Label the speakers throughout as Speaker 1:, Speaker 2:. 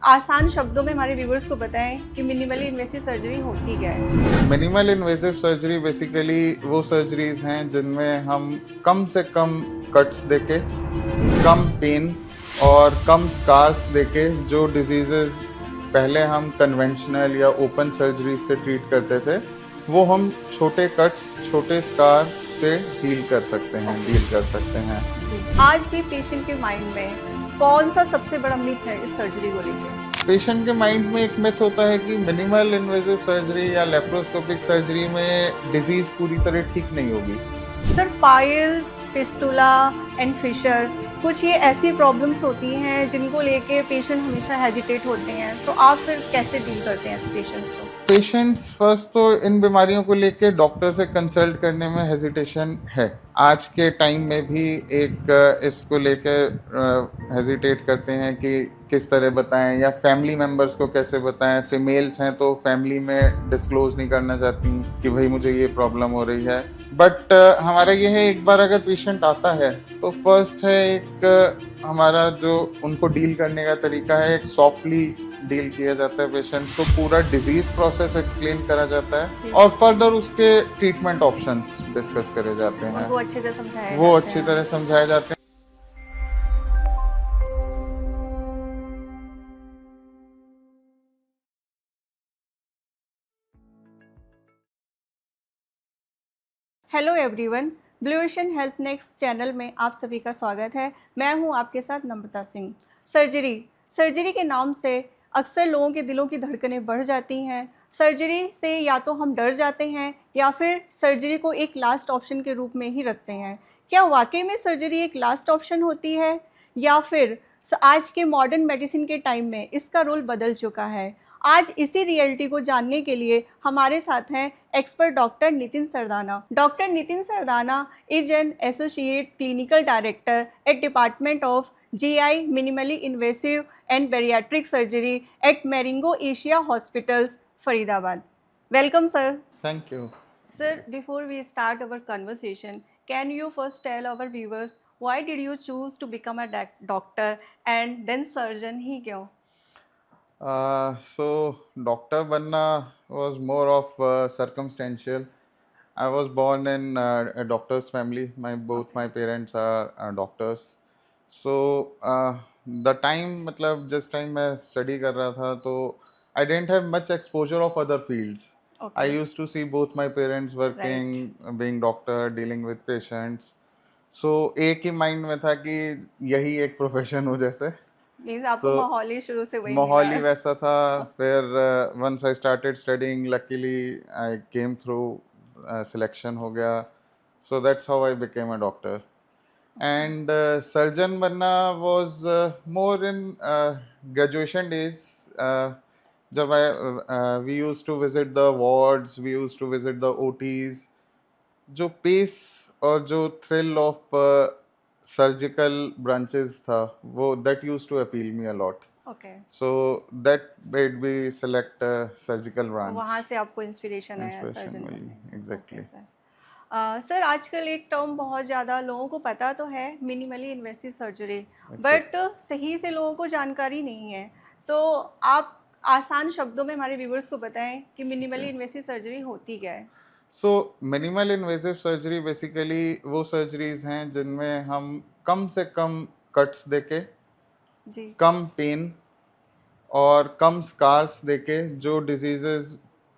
Speaker 1: आसान शब्दों में हमारे व्यूवर्स को बताएं कि मिनिमली इन्वेसिव सर्जरी होती क्या है।
Speaker 2: मिनिमल इन्वेसिव सर्जरी बेसिकली वो सर्जरीज हैं जिनमें हम कम से कम कट्स देके, कम पेन और कम स्कार्स देके जो डिजीजेस पहले हम कन्वेंशनल या ओपन सर्जरी से ट्रीट करते थे वो हम छोटे कट्स, छोटे स्कार से हील कर सकते हैं, डील कर सकते हैं।
Speaker 1: आज भी पेशेंट के माइंड में कौन सा सबसे बड़ा मिथ है इस सर्जरी को लेकर?
Speaker 2: पेशेंट के माइंड्स में एक मिथ होता है कि मिनिमल इन्वेसिव सर्जरी या लेप्रोस्कोपिक सर्जरी में डिजीज पूरी तरह ठीक नहीं होगी।
Speaker 1: Sir, piles, fistula and fissure, कुछ ये ऐसी प्रॉब्लम्स होती हैं जिनको लेके पेशेंट हमेशा हेजिटेट होते हैं, तो आप फिर कैसे डील करते हैं ऐसे पेशेंट्स को?
Speaker 2: पेशेंट्स फर्स्ट तो इन बीमारियों को लेके डॉक्टर से कंसल्ट करने में हेजिटेशन है। आज के टाइम में भी एक इसको लेकर हेजिटेट करते हैं कि किस तरह बताएं या फैमिली मेम्बर्स को कैसे बताएं। फीमेल्स हैं तो फैमिली में डिस्क्लोज नहीं करना चाहती कि भाई मुझे ये प्रॉब्लम हो रही है। बट हमारा ये है, एक बार अगर पेशेंट आता है तो फर्स्ट है एक हमारा जो उनको डील करने का तरीका है, एक सॉफ्टली डील किया जाता है पेशेंट को, पूरा डिजीज प्रोसेस एक्सप्लेन करा जाता है और फर्दर उसके ट्रीटमेंट ऑप्शंस डिस्कस करे जाते हैं।
Speaker 1: वो अच्छे से समझाए
Speaker 2: वो
Speaker 1: जाते
Speaker 2: अच्छी
Speaker 1: हैं।
Speaker 2: तरह समझाए जाते हैं।
Speaker 1: Hello everyone, blue ocean health next channel में आप सभी का स्वागत है। मैं हूं आपके साथ नम्रता सिंह। सर्जरी के नाम से अक्सर लोगों के दिलों की धड़कनें बढ़ जाती हैं। सर्जरी से या तो हम डर जाते हैं या फिर सर्जरी को एक लास्ट ऑप्शन के रूप में ही रखते हैं। क्या वाकई में सर्जरी एक लास्ट ऑप्शन होती है या फिर आज के मॉडर्न मेडिसिन के टाइम में इसका रोल बदल चुका है? आज इसी रियलिटी को जानने के लिए हमारे साथ हैं expert doctor Nitin Sardana. Doctor Nitin Sardana is an associate clinical director at department of GI minimally invasive and bariatric surgery at Marengo Asia hospitals, Faridabad. Welcome sir.
Speaker 2: Thank you.
Speaker 1: Sir, before we start our conversation, can you first tell our viewers why did you choose to become a doctor and then surgeon ही क्यों?
Speaker 2: So doctor बनना was more of circumstantial. I was born in a doctor's family. Both
Speaker 1: Okay.
Speaker 2: my parents are doctors. So the time, मतलब जिस time मैं study कर रहा था तो I didn't have much exposure of other fields. I
Speaker 1: Okay.
Speaker 2: used to see both my parents working,
Speaker 1: Right.
Speaker 2: being doctor, dealing with patients. So एक ही mind में था कि यही एक प्रोफेशन हो जैसे।
Speaker 1: मीन्स आपको
Speaker 2: तो
Speaker 1: माहौल ही शुरू से वही मिला
Speaker 2: माहौल ही
Speaker 1: है।
Speaker 2: वैसा था। फिर once I started studying, luckily I came through, selection हो गया। So that's how I became a doctor. And surgeon बनना was more in graduation days. जब we used to visit the wards, we used to visit the OTs, जो pace और जो thrill of surgical branches था वो that used to appeal me a lot.
Speaker 1: Okay.
Speaker 2: So that made me select a surgical branch.
Speaker 1: वहाँ से आपको inspiration आया
Speaker 2: Inspiration
Speaker 1: surgeon
Speaker 2: मिली,
Speaker 1: बनने। Okay
Speaker 2: exactly.
Speaker 1: सर। सर, आजकल एक टर्म बहुत ज़्यादा लोगों को पता तो है, minimally invasive surgery,
Speaker 2: Exact.
Speaker 1: But सही से लोगों को जानकारी नहीं है। तो आप आसान शब्दों में हमारे व्यूवर्स को बताएं कि मिनिमली
Speaker 2: Okay.
Speaker 1: इन्वेसिव सर्जरी होती क्या है।
Speaker 2: So minimal invasive surgery basically वो surgeries हैं जिनमें हम कम से कम cuts देके,
Speaker 1: जी।
Speaker 2: कम पेन और कम स्कार्स देके जो डिजीजेस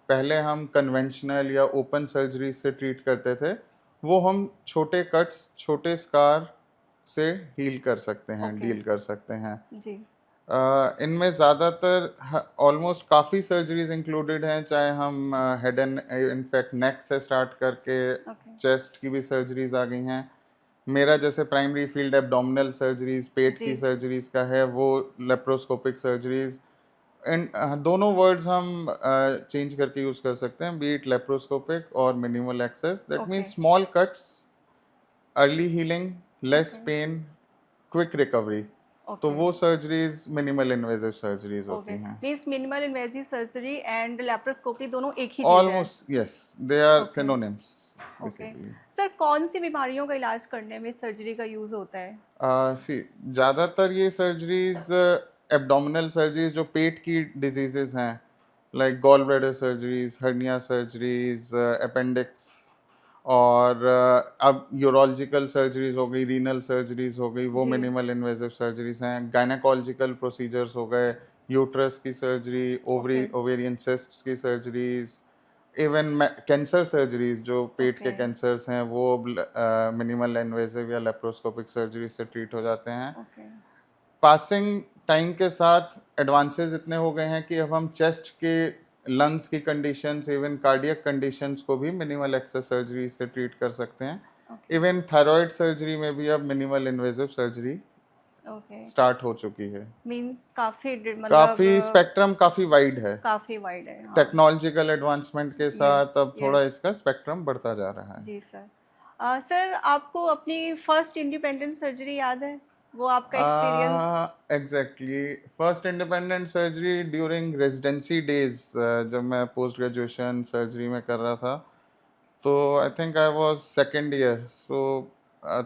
Speaker 2: पहले हम कन्वेंशनल या ओपन सर्जरी से ट्रीट करते थे वो हम छोटे कट्स, छोटे स्कार से हील कर सकते हैं,
Speaker 1: ओके।
Speaker 2: डील कर सकते हैं।
Speaker 1: जी।
Speaker 2: इनमें ज़्यादातर ऑलमोस्ट काफ़ी सर्जरीज इंक्लूडेड हैं, चाहे हम हेड एंड इनफैक्ट नेक से स्टार्ट करके
Speaker 1: ओके।
Speaker 2: चेस्ट की भी सर्जरीज आ गई हैं। मेरा जैसे प्राइमरी फील्ड एब्डोमिनल सर्जरीज, पेट
Speaker 1: जी।
Speaker 2: की सर्जरीज का है, वो लेप्रोस्कोपिक सर्जरीज। इन दोनों वर्ड्स हम चेंज करके यूज़ कर सकते हैं, बी इट लेप्रोस्कोपिक और minimal access. That
Speaker 1: okay.
Speaker 2: Means small cuts, early healing, less
Speaker 1: okay.
Speaker 2: Pain, quick recovery. तो
Speaker 1: ओके।
Speaker 2: वो surgeries minimal invasive surgeries
Speaker 1: okay.
Speaker 2: होती हैं।
Speaker 1: Means minimal invasive surgery and laparoscopy दोनों एक ही चीज़ है।
Speaker 2: Almost yes, they are
Speaker 1: okay.
Speaker 2: Synonyms
Speaker 1: okay.
Speaker 2: Basically.
Speaker 1: Sir, कौन सी बीमारियों का इलाज करने में सर्जरी का यूज़ होता है?
Speaker 2: सी ज़्यादातर ये सर्जरीज एब्डोमिनल सर्जरीज जो पेट की डिजीजेस हैं, like gall bladder surgeries, hernia surgeries, appendix, और अब यूरोलॉजिकल सर्जरीज हो गई, रीनल सर्जरीज हो गई, वो
Speaker 1: जी।
Speaker 2: मिनिमल इन्वेजिव सर्जरीज हैं। गायनेकोलॉजिकल प्रोसीजर्स हो गए, यूट्रस की सर्जरी,
Speaker 1: ओके,
Speaker 2: ओवेरियन सिस्ट्स की सर्जरीज, इवन कैंसर सर्जरीज जो पेट के
Speaker 1: ओके,
Speaker 2: कैंसर्स हैं वो मिनिमल इन्वेजिव या लेप्रोस्कोपिक सर्जरी से ट्रीट हो जाते हैं।
Speaker 1: ओके,
Speaker 2: पासिंग टाइम के साथ एडवांसेस इतने हो गए हैं कि अब हम चेस्ट के, लंग्स की कंडीशंस, इवन कार्डियक कंडीशंस को भी मिनिमल एक्सेस सर्जरी से ट्रीट कर सकते हैं।
Speaker 1: ओके,
Speaker 2: इवन थायराइड सर्जरी में भी अब minimal invasive surgery
Speaker 1: okay.
Speaker 2: Start हो चुकी है।
Speaker 1: मीन्स काफ़ी मतलब
Speaker 2: काफ़ी स्पेक्ट्रम काफ़ी वाइड है।
Speaker 1: काफ़ी वाइड है, हाँ।
Speaker 2: टेक्नोलॉजिकल एडवांसमेंट के
Speaker 1: यस,
Speaker 2: साथ अब थोड़ा
Speaker 1: यस।
Speaker 2: इसका स्पेक्ट्रम बढ़ता जा रहा है।
Speaker 1: जी सर। सर आपको अपनी फर्स्ट इंडिपेंडेंट सर्जरी याद है? वो आपका experience?
Speaker 2: Exactly, first independent surgery during residency days, जब मैं पोस्ट ग्रेजुएशन सर्जरी में कर रहा था, तो I think I was second year. So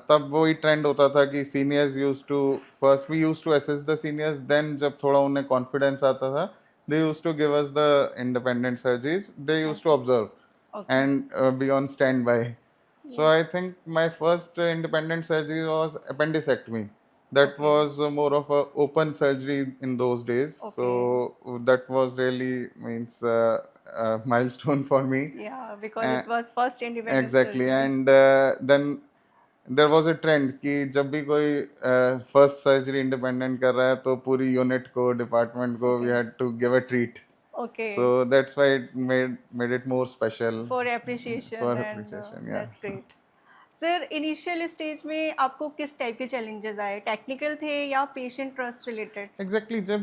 Speaker 2: तब वही ट्रेंड होता था कि seniors use to, first we use to assess the seniors, then जब थोड़ा उन्हें कॉन्फिडेंस आता था, they use to give us the independent surgeries, they use to
Speaker 1: okay,
Speaker 2: observe
Speaker 1: okay,
Speaker 2: and be on standby. So
Speaker 1: yes,
Speaker 2: I think my first independent surgery was appendectomy. That
Speaker 1: okay,
Speaker 2: was more of a open surgery in those days. So
Speaker 1: okay.
Speaker 2: that was really means a milestone for me.
Speaker 1: या because
Speaker 2: Uh,
Speaker 1: it was first independent
Speaker 2: exactly.
Speaker 1: Surgery.
Speaker 2: And then there was a trend कि जब भी कोई first surgery independent कर रहा है तो पूरी unit को, department को
Speaker 1: okay,
Speaker 2: we had to give a treat.
Speaker 1: Okay.
Speaker 2: So that's why it made it more special
Speaker 1: for
Speaker 2: for
Speaker 1: appreciation and
Speaker 2: appreciation.
Speaker 1: That's
Speaker 2: Yeah.
Speaker 1: Great. Sir initial stage में आपको किस टाइप के चैलेंजेस आए? Technical थे या patient trust related?
Speaker 2: Exactly, जब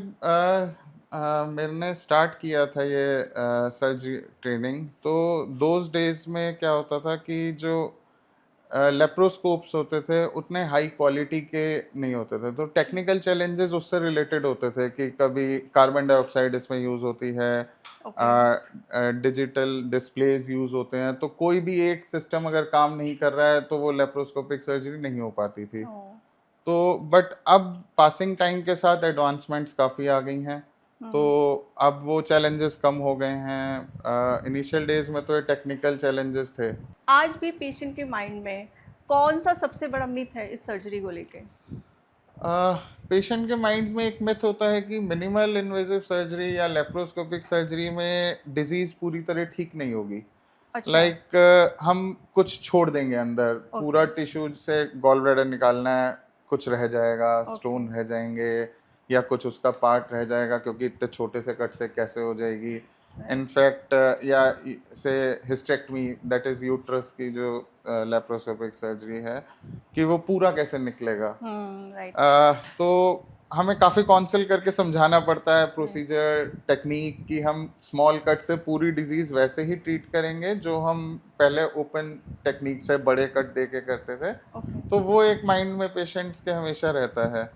Speaker 2: मैंने start किया था ये सर्जरी ट्रेनिंग, तो दोज डेज में क्या होता था कि जो लेप्रोस्कोप्स होते थे उतने हाई क्वालिटी के नहीं होते थे, तो टेक्निकल चैलेंजेस उससे रिलेटेड होते थे कि कभी कार्बन डाइऑक्साइड इसमें यूज़ होती है,
Speaker 1: ओके,
Speaker 2: डिजिटल डिस्प्लेज यूज़ होते हैं, तो कोई भी एक सिस्टम अगर काम नहीं कर रहा है तो वो लेप्रोस्कोपिक सर्जरी नहीं हो पाती थी।
Speaker 1: ओह,
Speaker 2: तो बट अब पासिंग टाइम के साथ एडवांसमेंट्स काफ़ी आ गई हैं, तो
Speaker 1: हुँ।
Speaker 2: अब वो चैलेंजेस कम हो गए हैं। इनिशियल डेज में तो ये टेक्निकल चैलेंजेस थे।
Speaker 1: आज भी पेशेंट के माइंड में कौन-सा सबसे बड़ा मिथ है इस सर्जरी को लेके?
Speaker 2: पेशेंट के माइंड्स में एक मिथ होता है कि मिनिमल इन्वेजिव सर्जरी या लेप्रोस्कोपिक सर्जरी में डिजीज पूरी तरह ठीक नहीं होगी।
Speaker 1: अच्छा,
Speaker 2: लाइक हम कुछ छोड़ देंगे अंदर,
Speaker 1: ओके,
Speaker 2: पूरा टिश्यू से गॉल ब्लैडर निकालना है, कुछ रह जाएगा,
Speaker 1: ओके,
Speaker 2: स्टोन रह जाएंगे, या कुछ उसका पार्ट रह जाएगा क्योंकि इतने छोटे से कट से कैसे हो जाएगी।
Speaker 1: राइट,
Speaker 2: इनफैक्ट या से हिस्टेक्टमी, दैट इज यूट्रस की जो लेप्रोस्कोपिक सर्जरी है, कि वो पूरा कैसे निकलेगा।
Speaker 1: राइट,
Speaker 2: तो हमें काफ़ी काउंसिल करके समझाना पड़ता है
Speaker 1: राइट,
Speaker 2: प्रोसीजर टेक्निक, कि हम स्मॉल कट से पूरी डिजीज़ वैसे ही ट्रीट करेंगे जो हम पहले ओपन टेक्निक से बड़े कट दे के करते थे।
Speaker 1: ओके,
Speaker 2: तो वो एक माइंड में पेशेंट्स के हमेशा रहता है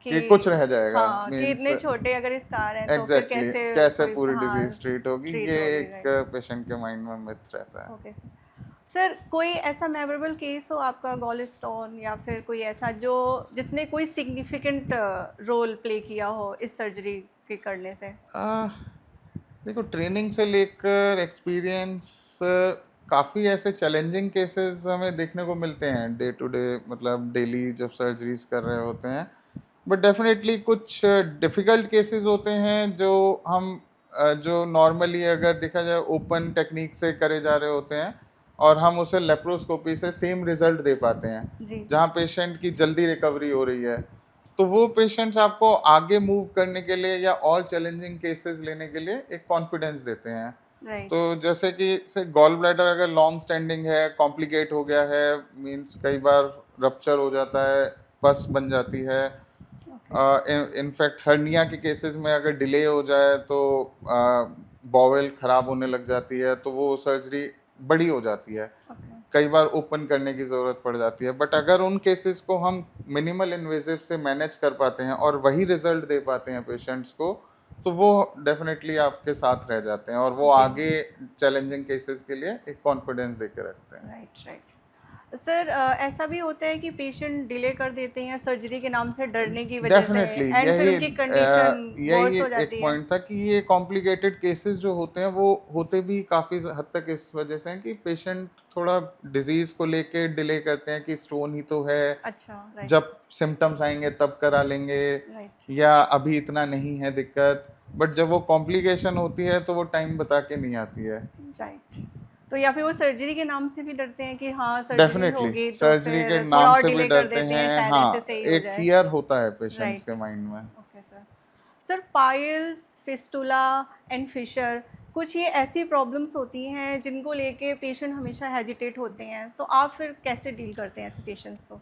Speaker 2: कि
Speaker 1: कि
Speaker 2: कुछ रह जाएगा,
Speaker 1: हाँ, कि
Speaker 2: मीन्स
Speaker 1: इतने छोटे अगर स्कार हैं तो फिर
Speaker 2: एग्जैक्टली
Speaker 1: कैसे
Speaker 2: कैसे
Speaker 1: कोई
Speaker 2: पूरी
Speaker 1: हाँ,
Speaker 2: डिजीज़ ट्रीट होगी,
Speaker 1: ट्रीट
Speaker 2: ये
Speaker 1: होगी,
Speaker 2: एक
Speaker 1: राइट,
Speaker 2: पेशेंट के माइंड में मिथ रहता है।
Speaker 1: Okay sir. सर कोई ऐसा मेमोरेबल केस हो आपका गॉल स्टोन या फिर कोई ऐसा जो जिसने कोई सिग्निफिकेंट रोल प्ले किया हो इस सर्जरी के करने से?
Speaker 2: देखो, ट्रेनिंग से लेकर एक्सपीरियंस, काफ़ी ऐसे चैलेंजिंग केसेस हमें देखने को मिलते हैं डे टू डे, मतलब डेली जब सर्जरीज कर रहे होते हैं। बट डेफिनेटली कुछ डिफ़िकल्ट केसेस होते हैं जो हम जो नॉर्मली अगर देखा जाए ओपन टेक्निक से करे जा रहे होते हैं, और हम उसे लेप्रोस्कोपी से सेम रिजल्ट दे पाते हैं,
Speaker 1: जी,
Speaker 2: जहाँ पेशेंट की जल्दी रिकवरी हो रही है। तो वो पेशेंट्स आपको आगे मूव करने के लिए या और चैलेंजिंग केसेस लेने के लिए एक कॉन्फिडेंस देते हैं। तो
Speaker 1: राइट,
Speaker 2: जैसे कि से गॉल ब्लैडर अगर लॉन्ग स्टैंडिंग है, कॉम्प्लिकेट हो गया है, मींस कई बार रप्चर हो जाता है, पस बन जाती है।
Speaker 1: ओके,
Speaker 2: इनफैक्ट हर्निया के केसेस में अगर डिले हो जाए तो बॉवेल खराब होने लग जाती है, तो वो सर्जरी बड़ी हो जाती है,
Speaker 1: ओके,
Speaker 2: कई बार ओपन करने की ज़रूरत पड़ जाती है। बट अगर उन केसेस को हम मिनिमल इन्वेजिव से मैनेज कर पाते हैं और वही रिजल्ट दे पाते हैं पेशेंट्स को, तो वो डेफिनेटली आपके साथ रह जाते हैं और वो
Speaker 1: जी,
Speaker 2: आगे चैलेंजिंग केसेस के लिए एक कॉन्फिडेंस दे के रखते हैं।
Speaker 1: Right, right. सर ऐसा भी होता है कि पेशेंट डिले कर देते हैं सर्जरी के नाम से डरने की वजह से
Speaker 2: डेफिनेटली
Speaker 1: एंड फिर
Speaker 2: यही
Speaker 1: उनकी कंडीशन
Speaker 2: यही
Speaker 1: वर्स हो
Speaker 2: एक
Speaker 1: जाती है।
Speaker 2: पॉइंट था कि ये कॉम्प्लिकेटेड केसेस जो होते हैं वो होते भी काफ़ी हद तक इस वजह से हैं कि पेशेंट थोड़ा डिजीज़ को लेके डिले करते हैं कि स्टोन ही तो है,
Speaker 1: अच्छा, राइट,
Speaker 2: जब सिम्टम्स आएंगे तब करा लेंगे,
Speaker 1: राइट,
Speaker 2: या अभी इतना नहीं है दिक्कत, बट जब वो कॉम्प्लिकेशन होती है तो वो टाइम बता के नहीं आती है।
Speaker 1: राइट। तो या फिर वो सर्जरी के नाम से भी डरते हैं कि हाँ, सर्जरी
Speaker 2: डेफिनेटली
Speaker 1: होगी तो
Speaker 2: सर्जरी के
Speaker 1: फिर थोड़ा
Speaker 2: नाम
Speaker 1: और
Speaker 2: से भी
Speaker 1: डिले कर
Speaker 2: डरते
Speaker 1: देते हैं,
Speaker 2: हैं,
Speaker 1: शायद ऐसे
Speaker 2: हाँ,
Speaker 1: सही हो
Speaker 2: एक
Speaker 1: जाए।
Speaker 2: फियर होता है पेशेंट्स के
Speaker 1: राइट,
Speaker 2: माइंड में।
Speaker 1: Okay sir. Sir piles, fistula and fissure कुछ ये ऐसी प्रॉब्लम्स होती हैं जिनको लेके पेशेंट हमेशा हेजिटेट होते हैं, तो आप फिर कैसे डील करते हैं ऐसे पेशेंट्स को?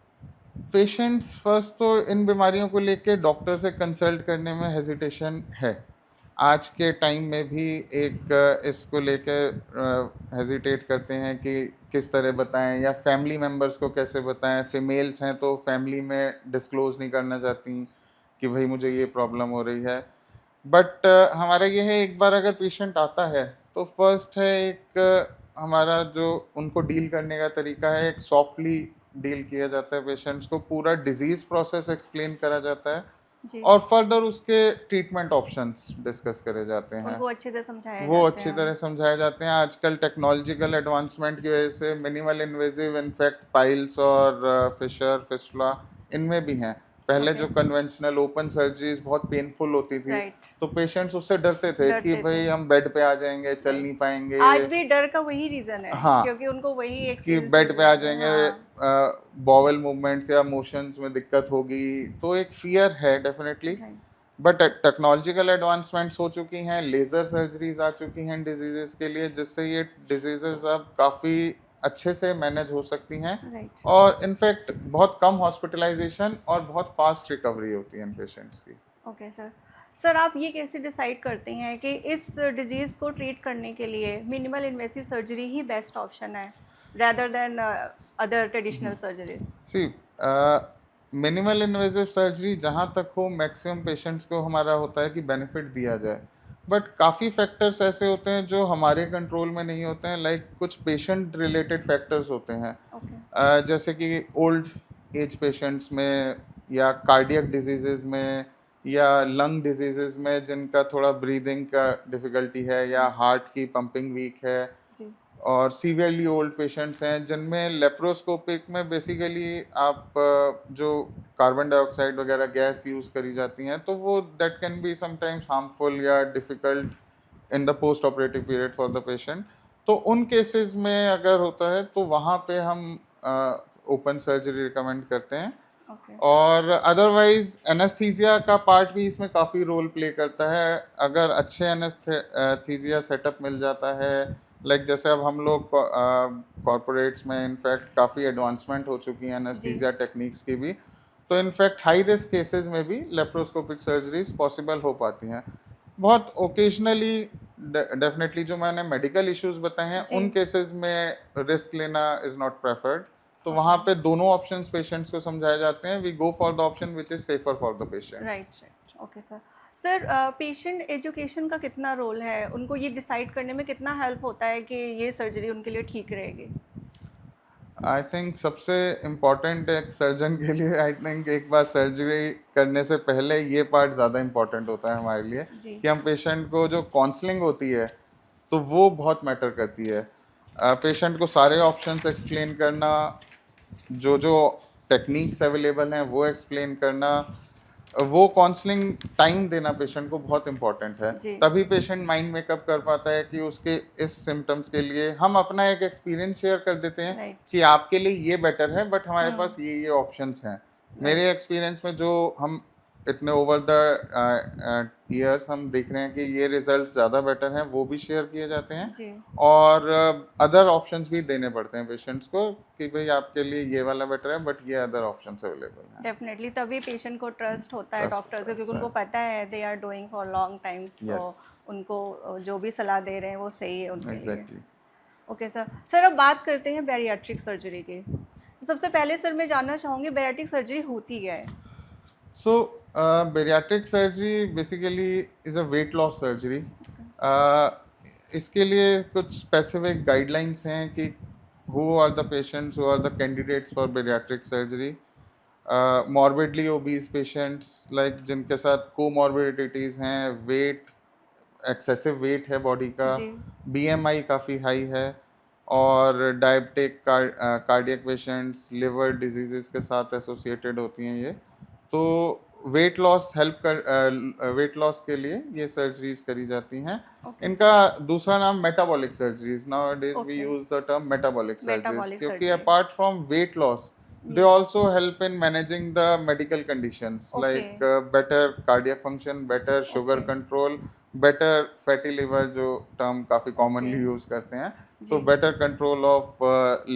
Speaker 2: पेशेंट्स फर्स्ट तो इन बीमारियों को लेके डॉक्टर से कंसल्ट करने में हेजिटेशन है। आज के टाइम में भी एक इसको लेके हेजिटेट करते हैं कि किस तरह बताएं या फैमिली मेम्बर्स को कैसे बताएं। फीमेल्स हैं तो फैमिली में डिस्क्लोज नहीं करना चाहती कि भाई मुझे ये प्रॉब्लम हो रही है। बट हमारा ये है, एक बार अगर पेशेंट आता है तो फर्स्ट है एक हमारा जो उनको डील करने का तरीका है, एक सॉफ्टली डील किया जाता है। पेशेंट्स को पूरा डिजीज प्रोसेस एक्सप्लेन करा जाता है
Speaker 1: जी,
Speaker 2: और फर्दर उसके ट्रीटमेंट ऑप्शंस डिस्कस करे जाते हैं।
Speaker 1: उनको अच्छे से समझाया
Speaker 2: वो
Speaker 1: जाते
Speaker 2: अच्छी
Speaker 1: हैं।
Speaker 2: तरह समझाए जाते हैं। आजकल टेक्नोलॉजिकल एडवांसमेंट की वजह से मिनिमल इन्वेजिव इनफेक्ट पाइल्स और फिशर फिस्टुला इनमें भी हैं। पहले
Speaker 1: ओके,
Speaker 2: जो कन्वेंशनल ओपन सर्जरीज बहुत पेनफुल होती थी
Speaker 1: राइट,
Speaker 2: तो पेशेंट्स उससे डरते थे कि
Speaker 1: डरते थे,
Speaker 2: भाई हम बेड पे आ जाएंगे, चल
Speaker 1: राइट।
Speaker 2: नहीं पाएंगे।
Speaker 1: आज भी डर का वही रीज़न है
Speaker 2: हाँ,
Speaker 1: क्योंकि उनको वही
Speaker 2: कि बेड
Speaker 1: एक्सपीरियंसेस
Speaker 2: पे आ
Speaker 1: हैं।
Speaker 2: जाएंगे,
Speaker 1: हाँ,
Speaker 2: बॉवल मूवमेंट्स या मोशंस में दिक्कत होगी, तो एक फियर है definitely.
Speaker 1: Right,
Speaker 2: but technological advancements हो चुकी हैं, लेजर सर्जरीज आ चुकी हैं डिजीजेस के लिए, जिससे ये डिजीजेस अब काफ़ी अच्छे से मैनेज हो सकती हैं
Speaker 1: राइट।
Speaker 2: और इनफैक्ट बहुत कम हॉस्पिटलाइजेशन और बहुत फास्ट रिकवरी होती है इन पेशेंट्स की।
Speaker 1: Okay sir. सर आप ये कैसे डिसाइड करते हैं कि इस डिजीज़ को ट्रीट करने के लिए मिनिमल इन्वेसिव सर्जरी ही बेस्ट ऑप्शन है rather then other traditional surgeries?
Speaker 2: See minimal invasive surgery जहाँ तक हो मैक्सिमम पेशेंट्स को हमारा होता है कि बेनिफिट दिया जाए, बट काफ़ी फैक्टर्स ऐसे होते हैं जो हमारे कंट्रोल में नहीं होते हैं। लाइक कुछ पेशेंट रिलेटेड फैक्टर्स होते हैं,
Speaker 1: ओके,
Speaker 2: जैसे कि ओल्ड एज पेशेंट्स में या कार्डियक डिजीजेज में या लंग डिजीजेज में जिनका थोड़ा ब्रीदिंग का डिफ़िकल्टी है या हार्ट की पंपिंग वीक है,
Speaker 1: जी,
Speaker 2: और सीवियरली ओल्ड पेशेंट्स हैं जिनमें लेप्रोस्कोपिक में बेसिकली आप जो कार्बन डाइऑक्साइड वगैरह गैस यूज़ करी जाती हैं तो वो that can be sometimes harmful या difficult in the post operative period for the patient. तो उन केसेस में अगर होता है तो वहाँ पे हम ओपन सर्जरी रिकमेंड करते हैं।
Speaker 1: ओके,
Speaker 2: और अदरवाइज एनेस्थीसिया का पार्ट भी इसमें काफ़ी रोल प्ले करता है। अगर अच्छे एनेस्थीसिया सेटअप मिल जाता है, लाइक जैसे अब हम लोग कॉरपोरेट्स में इनफैक्ट काफ़ी एडवांसमेंट हो चुकी हैं
Speaker 1: जी,
Speaker 2: एनेस्थीसिया टेक्निक्स की भी, तो इनफैक्ट हाई रिस्क केसेस में भी लेप्रोस्कोपिक सर्जरीज पॉसिबल हो पाती हैं। बहुत ओकेजनली डेफिनेटली जो मैंने मेडिकल इश्यूज बताए हैं
Speaker 1: जी,
Speaker 2: उन केसेस में रिस्क लेना इज़ नॉट प्रेफर्ड। तो वहाँ
Speaker 1: ओके,
Speaker 2: पे दोनों ऑप्शंस पेशेंट्स को समझाए जाते हैं। We go for the option which is safer for the patient.
Speaker 1: Right, right, okay sir. Sir patient education का कितना रोल है? उनको ये डिसाइड करने में कितना हेल्प होता है कि ये सर्जरी उनके लिए ठीक रहेगी?
Speaker 2: आई थिंक सबसे इम्पॉर्टेंट एक सर्जन के लिए, आई थिंक एक बार सर्जरी करने से पहले ये पार्ट ज़्यादा इम्पॉर्टेंट होता है हमारे लिए
Speaker 1: जी,
Speaker 2: कि हम पेशेंट को जो काउंसलिंग होती है तो वो बहुत मैटर करती है। पेशेंट को सारे ऑप्शंस एक्सप्लेन करना, जो जो टेक्निक्स अवेलेबल हैं वो एक्सप्लेन करना, वो काउंसलिंग टाइम देना पेशेंट को बहुत इंपॉर्टेंट है।
Speaker 1: जी,
Speaker 2: तभी पेशेंट माइंड मेकअप कर पाता है कि उसके इस सिम्टम्स के लिए हम अपना एक एक्सपीरियंस शेयर कर देते हैं
Speaker 1: राइट,
Speaker 2: कि आपके लिए ये बेटर है बट हमारे
Speaker 1: हुँ,
Speaker 2: पास ये ऑप्शंस हैं।
Speaker 1: राइट,
Speaker 2: मेरे एक्सपीरियंस में जो हम इतने ओवर द ईयर्स हम देख रहे हैं कि ये रिजल्ट ज़्यादा बेटर हैं, वो भी शेयर किए जाते हैं।
Speaker 1: जी।
Speaker 2: और अदर ऑप्शंस भी देने पड़ते हैं पेशेंट्स को कि भाई आपके लिए ये वाला बेटर है बट ये अदर ऑप्शंस अवेलेबल हैं।
Speaker 1: डेफिनेटली तभी पेशेंट को ट्रस्ट होता है
Speaker 2: ट्रस्ट
Speaker 1: डॉक्टर से, क्योंकि
Speaker 2: ट्रस्ट
Speaker 1: उनको पता है they are doing for long times, तो
Speaker 2: यस,
Speaker 1: उनको जो भी सलाह दे रहे हैं वो सही है उनके लिए।
Speaker 2: एग्जैक्टली।
Speaker 1: Okay sir. सर अब बात करते हैं बैरियाट्रिक सर्जरी की। सबसे पहले सर मैं जानना चाहूँगी बैरियाट्रिक सर्जरी होती क्या है?
Speaker 2: So, bariatric surgery basically is a weight loss surgery. इसके लिए कुछ स्पेसिफिक गाइडलाइंस हैं कि who are the patients who are the candidates for bariatric surgery? Morbidly obese patients, like जिनके साथ comorbidities हैं, weight, excessive weight है body का,
Speaker 1: जी।
Speaker 2: BMI काफ़ी हाई है, और diabetic cardiac patients, liver diseases के साथ एसोसिएटेड होती हैं ये। तो वेट लॉस के लिए ये सर्जरीज करी जाती हैं।
Speaker 1: ओके
Speaker 2: इनका
Speaker 1: सर।
Speaker 2: दूसरा नाम metabolic surgeries, now days we
Speaker 1: okay.
Speaker 2: Use the term metabolic surgeries,
Speaker 1: metabolic
Speaker 2: क्योंकि
Speaker 1: surgery.
Speaker 2: Apart from weight loss they
Speaker 1: yes.
Speaker 2: also help in managing the medical conditions
Speaker 1: okay.
Speaker 2: like better cardiac function, better sugar
Speaker 1: okay.
Speaker 2: control, better fatty liver, जो term काफी
Speaker 1: okay.
Speaker 2: commonly use करते हैं, so
Speaker 1: जी।
Speaker 2: better control of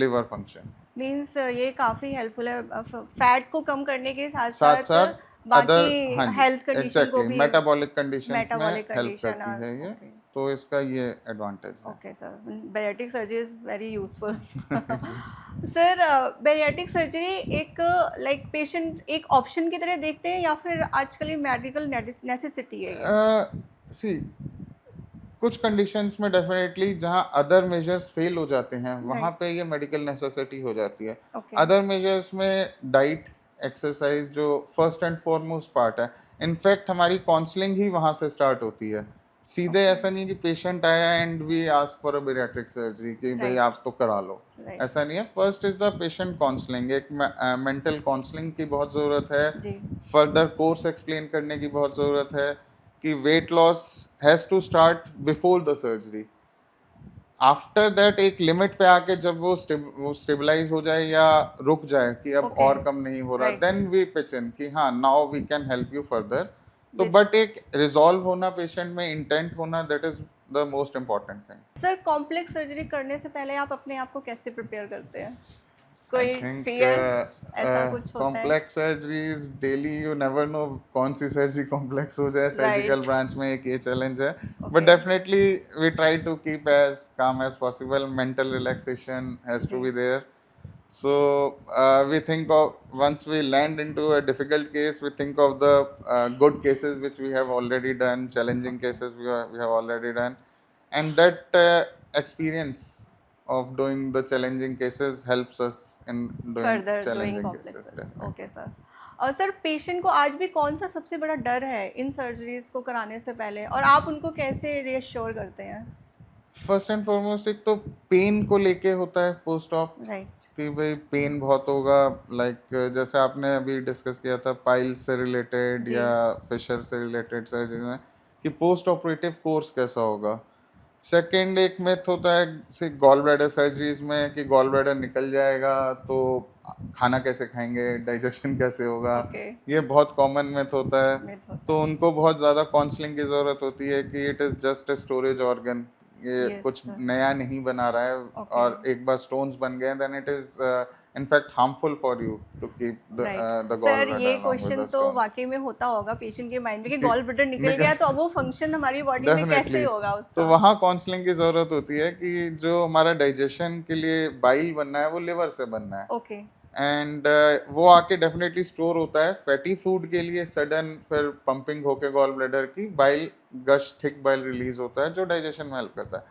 Speaker 2: liver function।
Speaker 1: Means ये काफ़ी helpful है fat को कम करने के साथ
Speaker 2: साथ
Speaker 1: साथ
Speaker 2: साथ
Speaker 1: बाकी
Speaker 2: अदर, हाँ जी,
Speaker 1: हेल्थ कंडीशन को
Speaker 2: एग्जैक्टली
Speaker 1: भी।
Speaker 2: मेटाबॉलिक कंडीशंस में
Speaker 1: मेटाबॉलिक
Speaker 2: हेल्प
Speaker 1: कंडीशन
Speaker 2: करती
Speaker 1: और
Speaker 2: है ये,
Speaker 1: ओके।
Speaker 2: तो इसका ये एडवांटेज है।
Speaker 1: Okay sir, bariatric surgery is very useful. Sir, bariatric surgery एक लाइक पेशेंट एक ऑप्शन की तरह देखते हैं या फिर आजकल ये मेडिकल नेसेसिटी है ये?
Speaker 2: सी कुछ कंडीशंस में डेफिनेटली जहां अदर मेजर्स फेल हो जाते हैं वहां
Speaker 1: राइट।
Speaker 2: पे ये मेडिकल नेसेसिटी हो जाती है।
Speaker 1: ओके।
Speaker 2: अदर मेजर्स में डाइट, एक्सरसाइज जो फर्स्ट एंड फॉरमोस्ट पार्ट है, इनफैक्ट हमारी काउंसलिंग ही वहां से स्टार्ट होती है। सीधे
Speaker 1: ओके।
Speaker 2: ऐसा नहीं कि पेशेंट आया and we ask for a bariatric surgery कि भाई
Speaker 1: राइट।
Speaker 2: आप तो करा लो,
Speaker 1: राइट।
Speaker 2: ऐसा नहीं है। First is the patient counselling, एक मेंटल काउंसलिंग की बहुत ज़रूरत है,
Speaker 1: जी।
Speaker 2: फर्दर कोर्स एक्सप्लेन करने की बहुत ज़रूरत है कि weight loss has to start before the surgery. After that एक लिमिट पे आके जब वो स्टेबलाइज हो जाए या रुक जाए कि अब
Speaker 1: ओके।
Speaker 2: और कम नहीं हो रहा,
Speaker 1: right.
Speaker 2: Then we pitch in कि हाँ now we can help you further. तो
Speaker 1: विद
Speaker 2: बट एक रिजॉल्व होना, पेशेंट में इंटेंट होना, that is the most important thing.
Speaker 1: Sir, complex surgery करने से पहले आप अपने आप को कैसे प्रिपेयर करते हैं?
Speaker 2: आई
Speaker 1: कोई
Speaker 2: थिंक
Speaker 1: फियर ऐसा कुछ होता है?
Speaker 2: Complex surgeries daily, you never know कौन सी सर्जरी कॉम्प्लेक्स हो जाए। Surgical
Speaker 1: right.
Speaker 2: ब्रांच में एक ये चैलेंज है, but
Speaker 1: okay.
Speaker 2: Definitely we try to keep as calm as possible, mental relaxation has to
Speaker 1: जी।
Speaker 2: Be there. So we think of, once we land into a difficult case, we think of the good cases which we have already done, challenging
Speaker 1: okay.
Speaker 2: cases we have already done, and that experience of doing the challenging cases helps us in doing
Speaker 1: further doing
Speaker 2: challenging
Speaker 1: complex
Speaker 2: cases
Speaker 1: surgery. Okay
Speaker 2: definitely।
Speaker 1: Sir. और sir, patient को आज भी कौन सा सबसे बड़ा डर है इन सर्जरीज को कराने से पहले, और आप उनको कैसे रीअश्योर करते हैं?
Speaker 2: फर्स्ट एंड फॉरमोस्ट एक तो पेन को लेके होता है पोस्ट ऑप,
Speaker 1: राइट।
Speaker 2: कि भाई पेन बहुत होगा, लाइक जैसे आपने अभी डिस्कस किया था पाइल्स से रिलेटेड
Speaker 1: जी।
Speaker 2: या फिशर से रिलेटेड सर्जरी में, कि पोस्ट ऑपरेटिव कोर्स कैसा होगा। सेकंड एक मिथ होता है से गॉल ब्लैडर सर्जरीज में कि गॉल ब्लैडर निकल जाएगा तो खाना कैसे खाएंगे, डाइजेशन कैसे होगा,
Speaker 1: ओके।
Speaker 2: ये बहुत कॉमन मिथ होता है।
Speaker 1: मिथ होता
Speaker 2: तो
Speaker 1: है।
Speaker 2: उनको बहुत ज़्यादा काउंसलिंग की ज़रूरत होती है कि it is just a storage organ, ये
Speaker 1: यस
Speaker 2: कुछ
Speaker 1: सर।
Speaker 2: नया नहीं बना रहा है,
Speaker 1: ओके।
Speaker 2: और एक बार स्टोन्स बन गए then it is in fact harmful for you to keep
Speaker 1: right.
Speaker 2: The gall
Speaker 1: sir,
Speaker 2: bladder
Speaker 1: ये
Speaker 2: अलोंग विद
Speaker 1: क्वेश्चन
Speaker 2: द
Speaker 1: तो
Speaker 2: स्टोन्स।
Speaker 1: वाकई में होता होगा पेशेंट के माइंड में कि
Speaker 2: कि
Speaker 1: गॉल ब्लैडर निकल गया तो अब वो फंक्शन हमारी बॉडी में कैसे
Speaker 2: डेफिनेटली,
Speaker 1: होगा
Speaker 2: तो
Speaker 1: उसका?
Speaker 2: वहाँ काउंसलिंग की ज़रूरत होती है कि जो हमारा डाइजेशन के लिए बाइल बनना है वो लिवर से बनना है,
Speaker 1: ओके।
Speaker 2: एंड वो आके डेफिनेटली स्टोर होता है फैटी फूड के लिए। सडन फिर पंपिंग होके गॉल ब्लैडर की बाइल गश, थिक बाइल रिलीज होता है जो डाइजेशन में हेल्प करता है।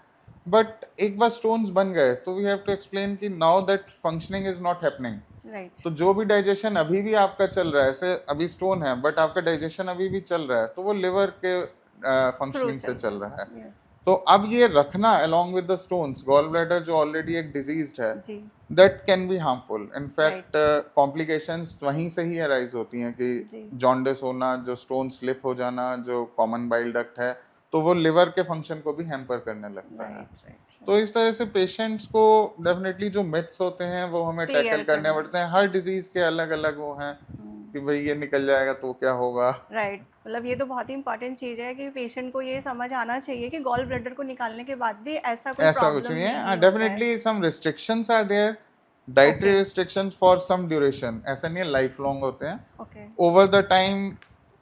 Speaker 2: बट एक बार स्टोन्स बन गए तो वी हैव टू एक्सप्लेन कि now that functioning is not happening.
Speaker 1: Right.
Speaker 2: तो जो भी डाइजेशन अभी भी आपका चल रहा है, ऐसे अभी स्टोन है बट आपका डाइजेशन अभी भी चल रहा है, तो वो लिवर के
Speaker 1: थ्रू
Speaker 2: फंक्शनिंग से
Speaker 1: चल
Speaker 2: चल
Speaker 1: रहा
Speaker 2: रहा है।
Speaker 1: है। यस।
Speaker 2: तो अब ये रखना along with the stones, gall bladder जो ऑलरेडी एक डिजीज्ड है,
Speaker 1: जी।
Speaker 2: that can be harmful।
Speaker 1: Right.
Speaker 2: In fact complications वहीं से ही अराइज होती हैं कि
Speaker 1: जी।
Speaker 2: जॉन्डिस होना, जो स्टोन स्लिप हो जाना, जो कॉमन बाइल डक्ट है, तो वो लिवर के फंक्शन को भी हैम्पर करने लगता है।
Speaker 1: राइट। राइट।
Speaker 2: तो इस तरह से पेशेंट्स को डेफिनेटली जो मिथ्स होते हैं वो हमें
Speaker 1: क्लियर
Speaker 2: टैकल करने
Speaker 1: करना।
Speaker 2: पड़ते हैं। हर डिजीज के अलग अलग वो हैं कि भाई ये निकल जाएगा तो क्या होगा।
Speaker 1: राइट। मतलब ये तो बहुत ही इंपॉर्टेंट चीज़ है कि पेशेंट को ये समझ आना चाहिए कि गॉल ब्लैडर को निकालने के बाद भी ऐसा कोई
Speaker 2: ऐसा कुछ
Speaker 1: प्रॉब्लम
Speaker 2: नहीं
Speaker 1: नहीं
Speaker 2: है।
Speaker 1: होता है।
Speaker 2: Definitely some restrictions are there, dietary
Speaker 1: okay.
Speaker 2: Restrictions for some duration, ऐसा नहीं है लाइफ लॉन्ग होते हैं।
Speaker 1: Okay.
Speaker 2: Over the time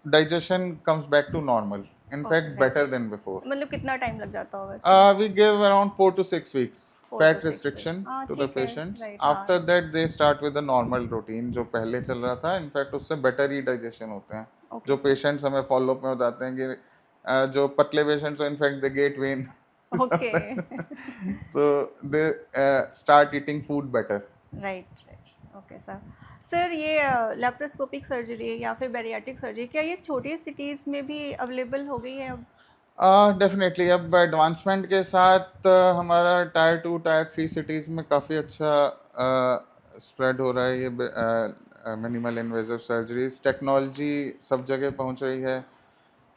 Speaker 2: digestion comes back to normal, in fact
Speaker 1: okay.
Speaker 2: Better than before.
Speaker 1: मतलब कितना टाइम लग जाता होगा इसमें?
Speaker 2: We give around 4 to 6 weeks
Speaker 1: 4
Speaker 2: fat
Speaker 1: to 6 week.
Speaker 2: restriction
Speaker 1: हाँ,
Speaker 2: to the
Speaker 1: ठीक है।
Speaker 2: patients.
Speaker 1: राइट।
Speaker 2: After
Speaker 1: हाँ।
Speaker 2: that they start with the normal routine जो पहले चल रहा था। इनफैक्ट उससे बेटर ही डाइजेशन होते हैं।
Speaker 1: ओके
Speaker 2: जो
Speaker 1: सर।
Speaker 2: पेशेंट्स हमें फॉलो अप में बताते हैं कि जो पतले पेशेंट्स हैं in fact they get when
Speaker 1: okay.
Speaker 2: तो they start eating food better.
Speaker 1: Right, right, okay sir. Sir, ये लेप्रोस्कोपिक सर्जरी या फिर बैरियाट्रिक सर्जरी क्या ये छोटी सिटीज़ में भी अवेलेबल हो गई है अब?
Speaker 2: डेफिनेटली अब एडवांसमेंट के साथ हमारा टायर 2 टायर 3 सिटीज़ में काफ़ी अच्छा स्प्रेड हो रहा है ये मिनिमल इन्वेजिव सर्जरीज. टेक्नोलॉजी सब जगह पहुंच रही है.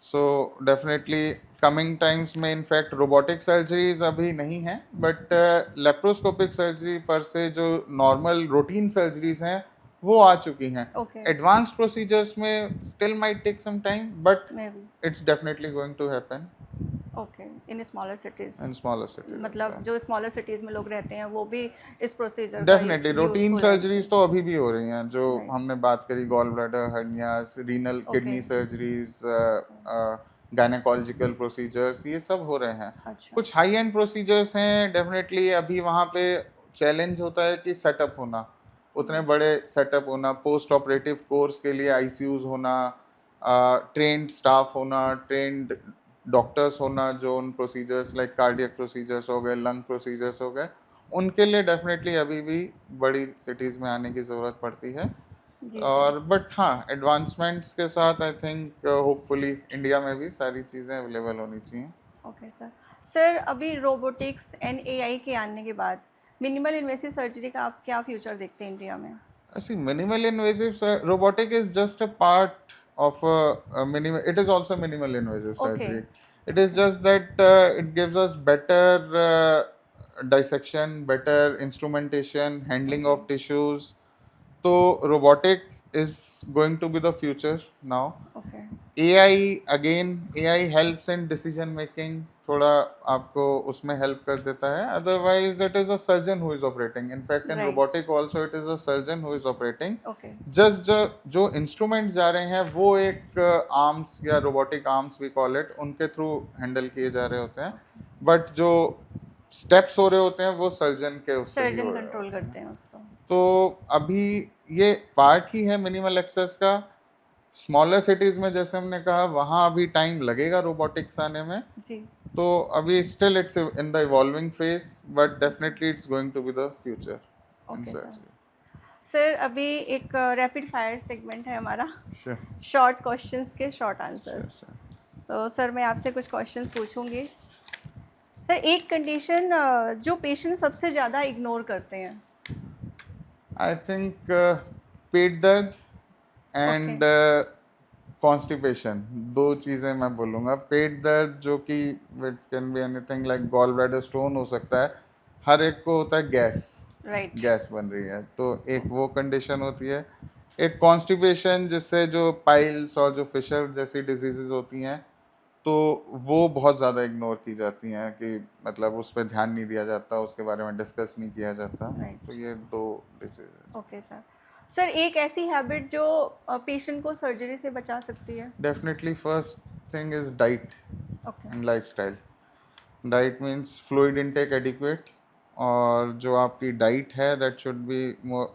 Speaker 2: सो डेफिनेटली कमिंग टाइम्स में इनफैक्ट रोबोटिक सर्जरीज अभी नहीं है, बट लेप्रोस्कोपिक सर्जरी पर से जो नॉर्मल रूटीन सर्जरीज हैं वो आ चुकी हैं.
Speaker 1: ओके,
Speaker 2: एडवांस्ड प्रोसीजर्स में still might take some time, but
Speaker 1: may be.
Speaker 2: it's definitely going to happen
Speaker 1: okay, in smaller cities.
Speaker 2: in smaller cities as
Speaker 1: मतलब
Speaker 2: well.
Speaker 1: जो स्मॉलर सिटीज़ में लोग रहते हैं वो भी इस प्रोसीजर का
Speaker 2: डेफिनेटली
Speaker 1: यूज़
Speaker 2: रूटीन
Speaker 1: हो रहा है।
Speaker 2: सर्जरीज तो अभी भी हो रही हैं, जो
Speaker 1: राइट,
Speaker 2: हमने बात करी gall bladder hernias, renal
Speaker 1: okay,
Speaker 2: kidney surgeries, gynaecological procedures, ये सब हो रहे हैं.
Speaker 1: अच्छा,
Speaker 2: कुछ हाई एंड प्रोसीजर्स हैं डेफिनेटली. अभी वहाँ पे चैलेंज होता है कि सेटअप होना, उतने बड़े सेटअप होना, पोस्ट ऑपरेटिव कोर्स के लिए आईसीयूज होना, ट्रेंड स्टाफ होना, ट्रेंड डॉक्टर्स होना, जो उन प्रोसीजर्स लाइक कार्डियक प्रोसीजर्स हो गए, लंग प्रोसीजर्स हो गए, उनके लिए डेफिनेटली अभी भी बड़ी सिटीज़ में आने की ज़रूरत पड़ती है.
Speaker 1: जी सर।
Speaker 2: और बट हाँ, एडवांसमेंट्स के साथ आई थिंक होपफुली इंडिया में भी सारी चीज़ें अवेलेबल होनी चाहिए.
Speaker 1: Okay sir. सर, अभी रोबोटिक्स एंड एआई के आने के बाद मिनिमल इन्वेसिव सर्जरी का आप क्या फ्यूचर देखते हैं इंडिया में?
Speaker 2: See, minimal invasive robotic is just a part of a minimal. It is also minimal invasive
Speaker 1: okay,
Speaker 2: surgery. It is just that it gives us better dissection, better instrumentation, handling
Speaker 1: okay,
Speaker 2: of tissues. So robotic is going to be the future now.
Speaker 1: Okay,
Speaker 2: AI again, AI helps in decision making. थोड़ा आपको उसमें help कर देता है. Otherwise it is a surgeon who is operating. In fact in
Speaker 1: right,
Speaker 2: robotic also it is a surgeon who is operating.
Speaker 1: Okay,
Speaker 2: just जो instruments जा रहे हैं वो एक आर्म्स या robotic arms we call it, उनके थ्रू हैंडल किए जा रहे होते हैं. बट जो स्टेप्स हो रहे होते हैं वो सर्जन के उससे ही
Speaker 1: सर्जन
Speaker 2: हो रहे
Speaker 1: कंट्रोल
Speaker 2: होते
Speaker 1: करते
Speaker 2: हैं.
Speaker 1: हैं उसको।
Speaker 2: तो अभी ये पार्ट ही है मिनिमल एक्सेस का. स्मॉलर सिटीज में जैसे हमने कहा वहाँ अभी टाइम लगेगा रोबोटिक्स आने में.
Speaker 1: जी,
Speaker 2: तो अभी still it's in the evolving phase, but definitely it's going to be the future in
Speaker 1: okay sir.
Speaker 2: Surgery.
Speaker 1: Sir, अभी एक रैपिड फायर सेगमेंट है हमारा,
Speaker 2: श्योर
Speaker 1: शॉर्ट क्वेश्चंस के शॉर्ट
Speaker 2: श्योर
Speaker 1: आंसर्स।
Speaker 2: श्योर.
Speaker 1: तो सर, मैं आपसे कुछ क्वेश्चंस पूछूंगी. सर, एक कंडीशन जो पेशेंट सबसे ज़्यादा इग्नोर करते हैं?
Speaker 2: आई थिंक पेट दर्द
Speaker 1: ओके,
Speaker 2: एंड कॉन्स्टिपेशन, दो चीज़ें मैं बोलूँगा. पेट दर्द जो कि it can be anything like gall bladder stone हो सकता है. हर एक को होता है गैस,
Speaker 1: राइट,
Speaker 2: गैस बन रही है, तो एक वो कंडीशन होती है. एक कॉन्स्टिपेशन जिससे जो पाइल्स और जो फिशर जैसी डिजीजेज होती हैं, तो वो बहुत ज़्यादा इग्नोर की जाती हैं, कि मतलब उस पर ध्यान नहीं दिया जाता, उसके बारे में डिस्कस नहीं किया जाता.
Speaker 1: राइट,
Speaker 2: तो ये दो डिजीजेज.
Speaker 1: Okay sir. सर, एक ऐसी हैबिट जो पेशेंट को सर्जरी से बचा सकती है?
Speaker 2: Definitely first thing is diet
Speaker 1: okay,
Speaker 2: and lifestyle. Diet means fluid intake adequate, और जो आपकी डाइट है दैट शुड बी मोर.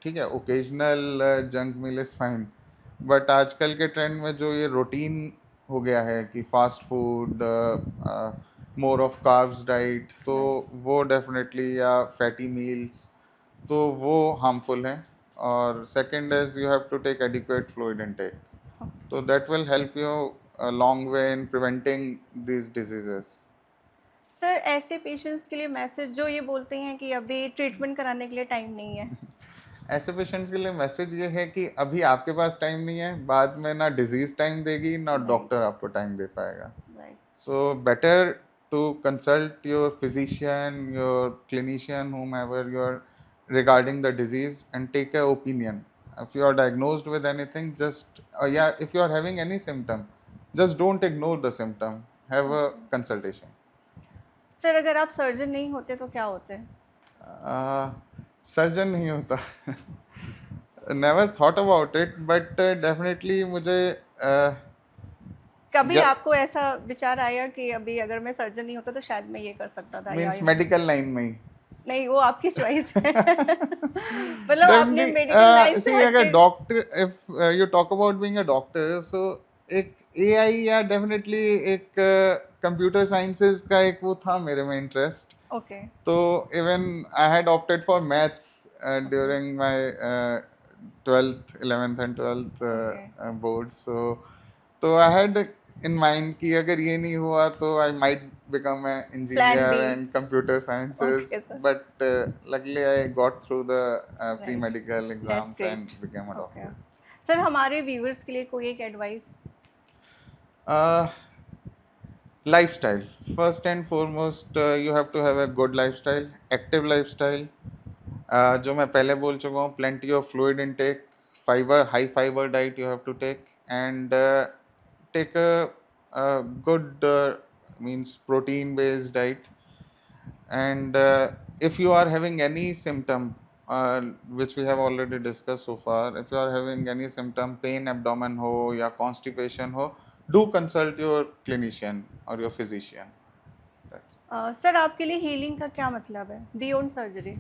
Speaker 2: ठीक है, occasional junk meal is fine, but आजकल के ट्रेंड में जो ये रूटीन हो गया है कि fast food, more of carbs diet, तो वो डेफिनेटली, या फैटी मील्स, तो वो हार्मफुल हैं. और second is you have to take adequate fluid intake, तो that will help you a long way in preventing these diseases.
Speaker 1: Sir, ऐसे patients के लिए मैसेज जो ये बोलते हैं कि अभी ट्रीटमेंट कराने के लिए टाइम नहीं है?
Speaker 2: ऐसे पेशेंट्स के लिए मैसेज ये है कि अभी आपके पास टाइम नहीं है, बाद में ना डिजीज टाइम देगी ना डॉक्टर आपको टाइम दे पाएगा.
Speaker 1: Right,
Speaker 2: so better to consult your physician, your clinician, whomever you are, regarding the disease, and take a opinion. If you are diagnosed with anything, just if you are having any symptom, just don't ignore the symptom. Have a consultation.
Speaker 1: Sir, अगर आप surgeon नहीं होते तो क्या होते?
Speaker 2: Surgeon नहीं होता. Never thought about it, but definitely मुझे
Speaker 1: कभी आपको ऐसा विचार आया कि अभी अगर मैं सर्जन नहीं होता तो शायद मैं ये कर सकता था?
Speaker 2: मीन्स मेडिकल लाइन में ही.
Speaker 1: नहीं, वो आपकी चॉइस है. मतलब आपने मेडिकल लाइन से
Speaker 2: अगर
Speaker 1: हटके
Speaker 2: doctor, if you talk about being a doctor, so एक एआई या डेफिनेटली एक कंप्यूटर साइंसेज का एक वो था मेरे में इंटरेस्ट,
Speaker 1: ओके,
Speaker 2: तो even I had opted for maths during my 12th 11th and 12th
Speaker 1: okay,
Speaker 2: board, तो आई हैड इन माइंड कि अगर ये नहीं हुआ तो I might become an
Speaker 1: plan
Speaker 2: engineer
Speaker 1: be,
Speaker 2: and computer sciences,
Speaker 1: okay sir,
Speaker 2: but luckily I got through the
Speaker 1: right,
Speaker 2: pre-medical
Speaker 1: that's
Speaker 2: exams and
Speaker 1: great,
Speaker 2: became a
Speaker 1: okay.
Speaker 2: doctor.
Speaker 1: Sir हमारे viewers के लिए कोई एक advice?
Speaker 2: uh, Lifestyle, first and foremost, you have to have a good lifestyle, active lifestyle. जो मैं पहले बोल चुका हूँ, plenty of fluid intake, fiber, high fiber diet you have to take, and take a good means protein based diet. And if you are having any symptom, which we have already discussed so far, if you are having any symptom, pain abdomen ho ya constipation ho, do consult your clinician or your physician. That's
Speaker 1: sir आपके लिए healing का क्या मतलब है beyond surgery?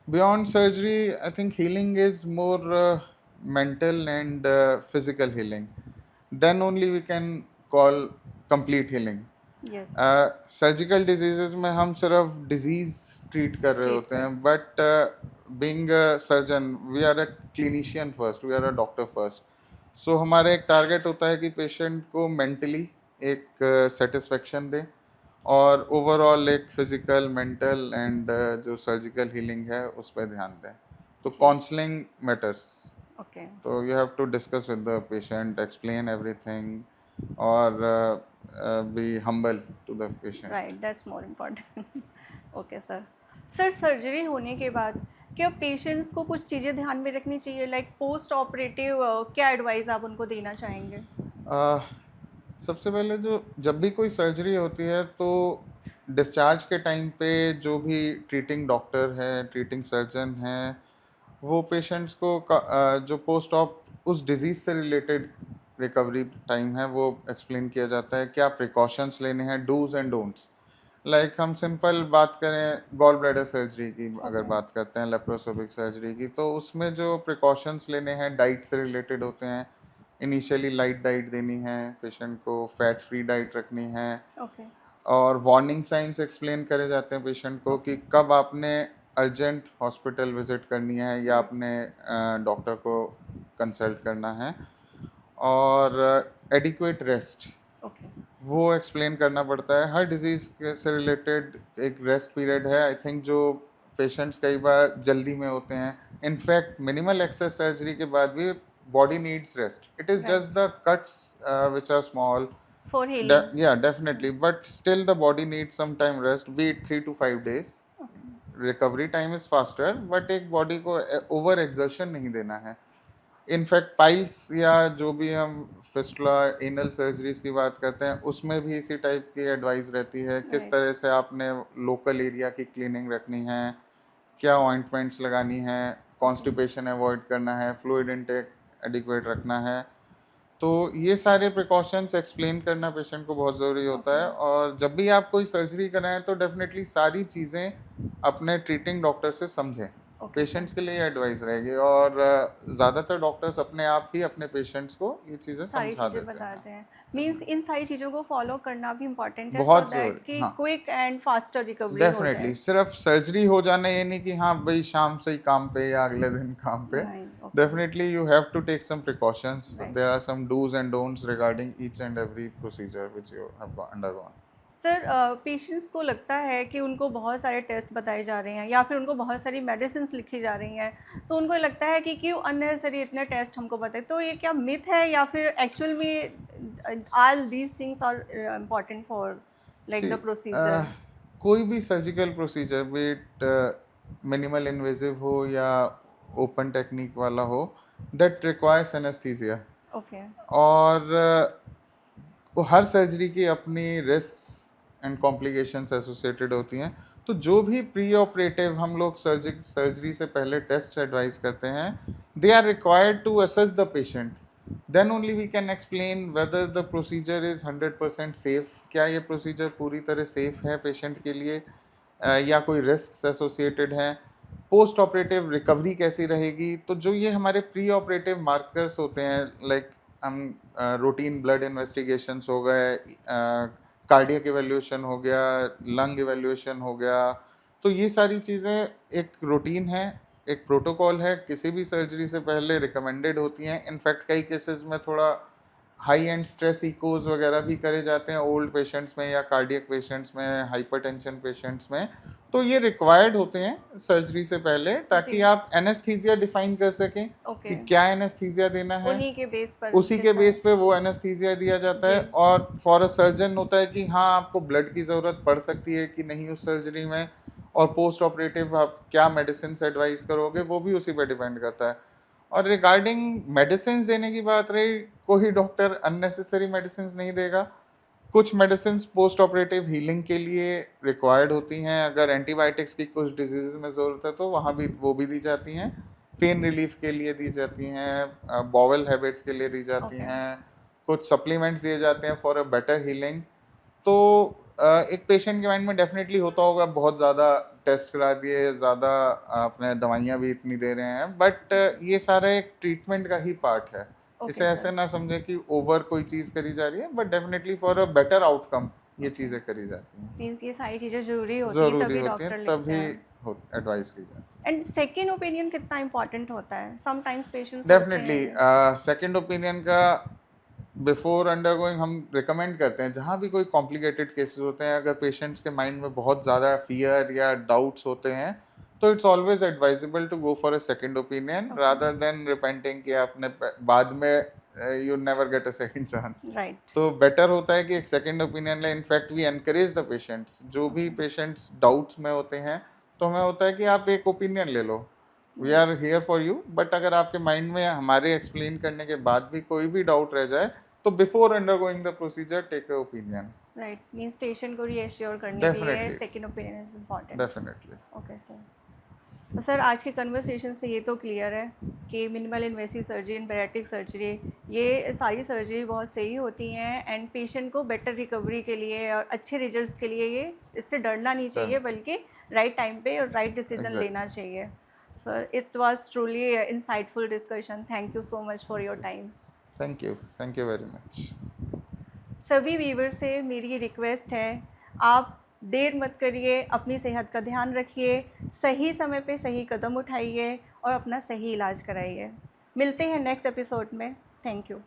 Speaker 2: Beyond surgery, I think healing is more mental and physical healing. Then only we can call complete healing.
Speaker 1: Yes,
Speaker 2: surgical diseases में हम सिर्फ disease treat कर रहे
Speaker 1: ट्रीट
Speaker 2: होते
Speaker 1: कर,
Speaker 2: हैं, but being a surgeon we are a clinician first, we are a doctor first. So हमारा एक टारगेट होता है कि पेशेंट को मेंटली एक सेटिस्फेक्शन दे, और ओवरऑल एक फिजिकल मेंटल एंड जो सर्जिकल हीलिंग है उस पर ध्यान दें. तो
Speaker 1: जी,
Speaker 2: काउंसलिंग मैटर्स.
Speaker 1: ओके,
Speaker 2: तो you have to discuss with the patient, explain everything, और be humble to the patient.
Speaker 1: Right, that's more important. Okay sir. Sir surgery होने के बाद क्या पेशेंट्स को कुछ चीज़ें ध्यान में रखनी चाहिए, लाइक पोस्ट ऑपरेटिव क्या एडवाइस आप उनको देना चाहेंगे?
Speaker 2: सबसे पहले जो जब भी कोई सर्जरी होती है तो डिस्चार्ज के टाइम पे जो भी ट्रीटिंग डॉक्टर है, ट्रीटिंग सर्जन है, वो पेशेंट्स को जो पोस्ट ऑप उस डिजीज़ से रिलेटेड रिकवरी टाइम है वो एक्सप्लेन किया जाता है, क्या प्रिकॉशंस लेने हैं, डूज एंड डोंट्स. लाइक हम सिंपल बात करें गॉल ब्लैडर सर्जरी की, अगर
Speaker 1: ओके,
Speaker 2: बात करते हैं लेप्रोस्कोपिक सर्जरी की, तो उसमें जो प्रिकॉशंस लेने हैं डाइट से रिलेटेड होते हैं. इनिशियली लाइट डाइट देनी है पेशेंट को, फैट फ्री डाइट रखनी है,
Speaker 1: ओके,
Speaker 2: और वार्निंग साइंस एक्सप्लेन करे जाते हैं पेशेंट को कि कब आपने अर्जेंट हॉस्पिटल विजिट करनी है या आपने डॉक्टर को कंसल्ट करना है, और एडिक्वेट रेस्ट
Speaker 1: ओके,
Speaker 2: वो एक्सप्लेन करना पड़ता है. हर डिजीज़ से रिलेटेड एक रेस्ट पीरियड है. आई थिंक जो पेशेंट्स कई बार जल्दी में होते हैं, इनफैक्ट मिनिमल एक्सेस सर्जरी के बाद भी body needs rest. It is
Speaker 1: right,
Speaker 2: just the cuts which are small.
Speaker 1: For healing,
Speaker 2: Yeah, definitely. But still, the body needs some time rest, be it 3 to 5 days. Recovery time is faster, but एक body को over exertion नहीं देना है. In fact piles या जो भी हम fistula anal surgeries की बात करते हैं उसमें भी इसी टाइप की एडवाइस रहती है, किस
Speaker 1: राइट,
Speaker 2: तरह से आपने लोकल एरिया की क्लीनिंग रखनी है, क्या ऑइंटमेंट्स लगानी है, कॉन्स्टिपेशन अवॉइड करना है, फ्लूइड इनटेक एडिक्वेट रखना है. तो ये सारे प्रिकॉशंस एक्सप्लेन करना पेशेंट को बहुत ज़रूरी होता है. और जब भी आप कोई सर्जरी कराएं तो डेफिनेटली सारी चीज़ें अपने ट्रीटिंग डॉक्टर से समझें.
Speaker 1: ओके सर,
Speaker 2: पेशेंट्स के लिए एडवाइस रहेगी, और ज़्यादातर डॉक्टर्स अपने आप ही अपने पेशेंट्स को ये चीज़ें
Speaker 1: सारी
Speaker 2: समझा
Speaker 1: चीज़ें
Speaker 2: देते
Speaker 1: बताते
Speaker 2: हैं.
Speaker 1: हैं, मीन्स इन सारी चीज़ों को फॉलो करना भी इम्पोर्टेंट है, सो
Speaker 2: बहुत
Speaker 1: दैट
Speaker 2: ज़रूरी,
Speaker 1: कि
Speaker 2: हाँ.
Speaker 1: क्विक एंड फास्टर रिकवरी हो
Speaker 2: डेफिनेटली
Speaker 1: जाए।
Speaker 2: सिर्फ सर्जरी हो जाना ये नहीं कि हाँ भाई शाम से ही काम पे या अगले दिन काम पे.
Speaker 1: Right, okay,
Speaker 2: Definitely, you have to take some precautions.
Speaker 1: Right.
Speaker 2: There are some do's and don'ts regarding each and every procedure which you have undergone.
Speaker 1: Sir patients को लगता है कि उनको बहुत सारे टेस्ट बताए जा रहे हैं या फिर उनको बहुत सारी मेडिसिन लिखी जा रही हैं, तो उनको लगता है कि क्यों अननेसेसरी इतने टेस्ट हमको बताए, तो ये क्या मिथ है या फिर एक्चुअल में all these things are important for like the
Speaker 2: See,
Speaker 1: procedure?
Speaker 2: कोई भी surgical procedure, be it minimal invasive हो या ओपन टेक्निक वाला हो, दैट रिक्वायर्स एनेस्थीसिया.
Speaker 1: ओके,
Speaker 2: और वो हर सर्जरी की अपनी रिस्क्स एंड कॉम्प्लिकेशंस एसोसिएटेड होती हैं. तो जो भी प्री ऑपरेटिव हम लोग सर्जरी से पहले टेस्ट एडवाइस करते हैं, they are required to assess the patient. Then only we can explain whether the procedure is 100% safe. क्या ये प्रोसीजर पूरी तरह सेफ है पेशेंट के लिए, या कोई रिस्क एसोसिएटेड हैं, पोस्ट ऑपरेटिव रिकवरी कैसी रहेगी. तो जो ये हमारे प्री ऑपरेटिव मार्कर्स होते हैं, लाइक हम रूटीन ब्लड इन्वेस्टिगेशंस हो गए, कार्डियक इवैल्यूएशन हो गया, लंग इवैल्यूएशन हो गया। तो ये सारी चीज़ें एक रूटीन है, एक प्रोटोकॉल है, किसी भी सर्जरी से पहले रिकमेंडेड होती हैं। इनफैक्ट कई केसेस में थोड़ा हाई एंड स्ट्रेस इकोज वगैरह भी करे जाते हैं ओल्ड पेशेंट्स में या कार्डियक पेशेंट्स में, हाइपरटेंशन पेशेंट्स में। तो ये रिक्वायर्ड होते हैं सर्जरी से पहले, ताकि
Speaker 1: जी।
Speaker 2: आप एनेस्थीसिया डिफाइन कर सकें
Speaker 1: ओके।
Speaker 2: कि क्या एनेस्थीसिया देना है।
Speaker 1: उन्हीं के बेस पर
Speaker 2: उसी के बेस पे वो एनेस्थीसिया दिया जाता है।
Speaker 1: जी।
Speaker 2: और फॉर अ सर्जन होता है कि हाँ, आपको ब्लड की ज़रूरत पड़ सकती है कि नहीं उस सर्जरी में, और पोस्ट ऑपरेटिव आप क्या मेडिसिन एडवाइस करोगे, वो भी उसी पे डिपेंड करता है। और रिगार्डिंग मेडिसिन देने की बात रही, कोई डॉक्टर अननेसेसरी मेडिसिन नहीं देगा। कुछ मेडिसिन पोस्ट ऑपरेटिव हीलिंग के लिए रिक्वायर्ड होती हैं। अगर एंटीबायोटिक्स की कुछ डिजीज़ में ज़रूरत है तो वहाँ भी वो भी दी जाती हैं। पेन रिलीफ के लिए दी जाती हैं, बॉवल हैबिट्स के लिए दी जाती
Speaker 1: ओके।
Speaker 2: हैं, कुछ सप्लीमेंट्स दिए जाते हैं फॉर अ बेटर हीलिंग। तो एक पेशेंट के माइंड में डेफिनेटली होता होगा बहुत ज़्यादा टेस्ट करा दिए, ज़्यादा अपने दवाइयाँ भी इतनी दे रहे हैं, बट ये सारा एक ट्रीटमेंट का ही पार्ट है।
Speaker 1: ओके
Speaker 2: इसे ऐसे
Speaker 1: सर।
Speaker 2: ना समझे कि ओवर कोई चीज़ करी जा रही है, but definitely for a better outcome ये
Speaker 1: ओके।
Speaker 2: चीज़ें करी जाती हैं,
Speaker 1: मीन्स ये सारी चीज़ें ज़रूरी होती हैं
Speaker 2: ज़रूरी
Speaker 1: तभी
Speaker 2: होती हैं,
Speaker 1: डॉक्टर लिखते
Speaker 2: तभी
Speaker 1: हैं।
Speaker 2: एडवाइस की जाती है।
Speaker 1: एंड सेकेंड ओपिनियन कितना इम्पोर्टेंट होता है? समटाइम्स पेशेंट्स सोचते
Speaker 2: डेफिनेटली
Speaker 1: हैं कि
Speaker 2: सेकंड ओपिनियन का बिफोर अंडरगोइंग हम रिकमेंड करते हैं। जहाँ भी कोई कॉम्प्लिकेटेड केसेस होते हैं, अगर पेशेंट्स के माइंड में बहुत ज़्यादा फियर या डाउट्स होते हैं, तो it's always advisable to go for a second opinion
Speaker 1: okay.
Speaker 2: Rather than repenting कि आपने बाद में you never get a second chance.
Speaker 1: Right.
Speaker 2: तो बेटर होता है कि एक सेकंड ओपिनियन लें। In fact we encourage the patients, जो भी
Speaker 1: ओके।
Speaker 2: पेशेंट्स डाउट्स में होते हैं, तो हमें होता है कि आप एक ओपिनियन ले लो, वी
Speaker 1: जी।
Speaker 2: Are here for you. But अगर आपके माइंड में हमारे एक्सप्लेन करने के बाद भी कोई भी डाउट रह जाए, तो before undergoing the procedure take a opinion.
Speaker 1: Right. Means patient को रीएश्योर करने के लिए
Speaker 2: definitely,
Speaker 1: second opinion is important.
Speaker 2: Definitely.
Speaker 1: Okay sir. तो सर आज के कन्वर्सेशन से ये तो क्लियर है कि minimal invasive surgery and bariatric surgery, ये सारी सर्जरी बहुत सही होती हैं एंड पेशेंट को बेटर रिकवरी के लिए और अच्छे रिजल्ट्स के लिए ये इससे डरना नहीं चाहिए, बल्कि राइट टाइम पे और राइट डिसीजन
Speaker 2: एग्जैक्टली।
Speaker 1: लेना चाहिए। Sir it was truly insightful discussion. Thank you so much for your time.
Speaker 2: Thank you very much.
Speaker 1: सभी व्यूवर से मेरी ये रिक्वेस्ट है, आप देर मत करिए, अपनी सेहत का ध्यान रखिए, सही समय पे सही कदम उठाइए और अपना सही इलाज कराइए। मिलते हैं नेक्स्ट एपिसोड में। Thank you.